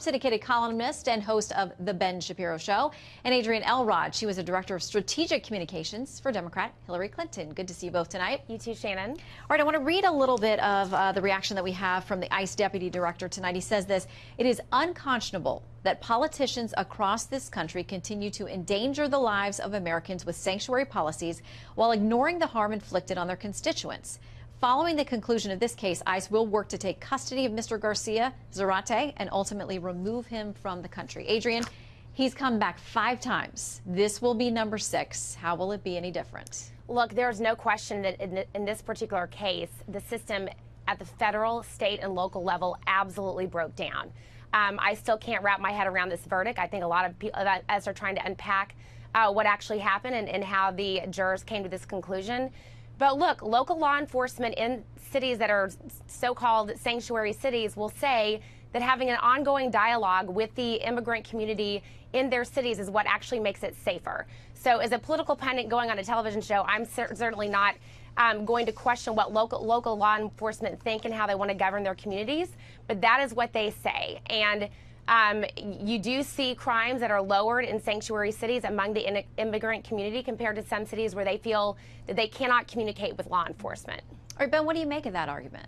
syndicated columnist and host of The Ben Shapiro Show, and Adrienne Elrod. She was a director of strategic communications for Democrat Hillary Clinton. Good to see you both tonight. You too, Shannon. All right, I want to read a little bit of the reaction that we have from the ICE deputy director tonight. He says this: "It is unconscionable that politicians across this country continue to endanger the lives of Americans with sanctuary policies while ignoring the harm inflicted on their constituents. Following the conclusion of this case, ICE will work to take custody of Mr. Garcia Zarate and ultimately remove him from the country." Adrienne, he's come back 5 times. This will be number 6. How will it be any different? Look, there's no question that in this particular case, the system at the federal, state, and local level absolutely broke down. I still can't wrap my head around this verdict. I think a lot of people as are trying to unpack what actually happened and how the jurors came to this conclusion. But look, local law enforcement in cities that are so-called sanctuary cities will say that having an ongoing dialogue with the immigrant community in their cities is what actually makes it safer. So as a political pundit going on a television show, I'm certainly not going to question what local law enforcement think and how they want to govern their communities, but that is what they say. And you do see crimes that are lowered in sanctuary cities among the immigrant community compared to some cities where they feel that they cannot communicate with law enforcement. All right, Ben, what do you make of that argument?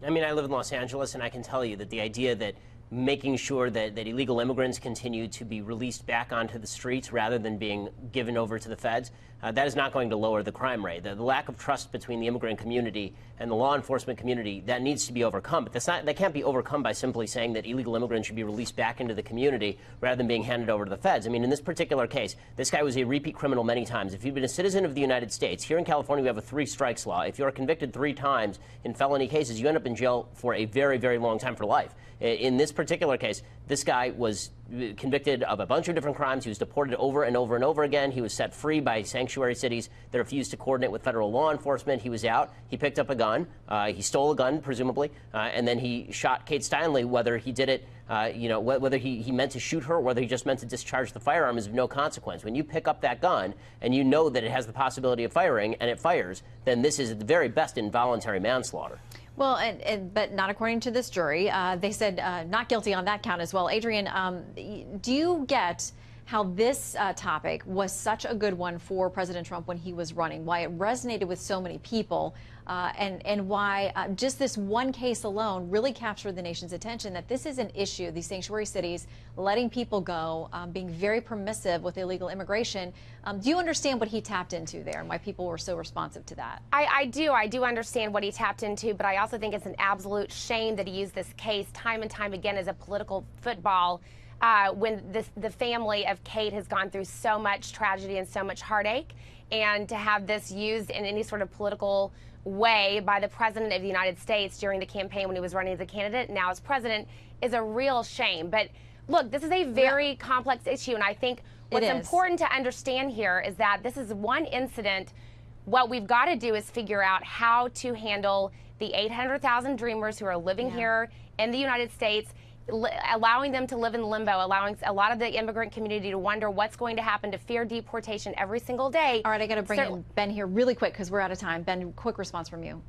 I mean, I live in Los Angeles, and I can tell you that the idea that making sure that illegal immigrants continue to be released back onto the streets rather than being given over to the feds, that is not going to lower the crime rate. The lack of trust between the immigrant community and the law enforcement community, that needs to be overcome. But that can't be overcome by simply saying that illegal immigrants should be released back into the community rather than being handed over to the feds. I mean, in this particular case, this guy was a repeat criminal many times. If you've been a citizen of the United States, here in California we have a 3 strikes law. If you're convicted 3 times in felony cases, you end up in jail for a very, very long time, for life. In this particular case, this guy was convicted of a bunch of different crimes. He was deported over and over and over again. He was set free by sanctuary cities that refused to coordinate with federal law enforcement. He was out. He picked up a gun. He stole a gun, presumably, and then he shot Kate Steinle. Whether he did it, whether he meant to shoot her or whether he just meant to discharge the firearm is of no consequence. When you pick up that gun and you know that it has the possibility of firing and it fires, then this is at the very best involuntary manslaughter. Well, but not according to this jury. They said not guilty on that count as well. Adrienne, do you get how this topic was such a good one for President Trump when he was running, why it resonated with so many people, and why just this one case alone really captured the nation's attention, that this is an issue, these sanctuary cities letting people go, being very permissive with illegal immigration. Do you understand what he tapped into there and why people were so responsive to that? I do understand what he tapped into, but I also think it's an absolute shame that he used this case time and time again as a political football. When the family of Kate has gone through so much tragedy and so much heartache, and to have this used in any sort of political way by the President of the United States during the campaign when he was running as a candidate, now as president, is a real shame. But look, this is a very complex issue, and I think what's important to understand here is that this is one incident. What we've got to do is figure out how to handle the 800,000 dreamers who are living here in the United States, allowing them to live in limbo, allowing a lot of the immigrant community to wonder what's going to happen, to fear deportation every single day. All right, I got to bring in Ben here really quick because we're out of time. Ben, quick response from you.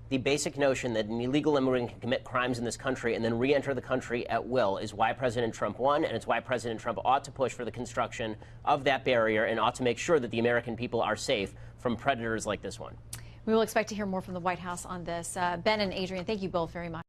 The basic notion that an illegal immigrant can commit crimes in this country and then re-enter the country at will is why President Trump won, and it's why President Trump ought to push for the construction of that barrier and ought to make sure that the American people are safe from predators like this one. We will expect to hear more from the White House on this. Ben and Adrienne, thank you both very much.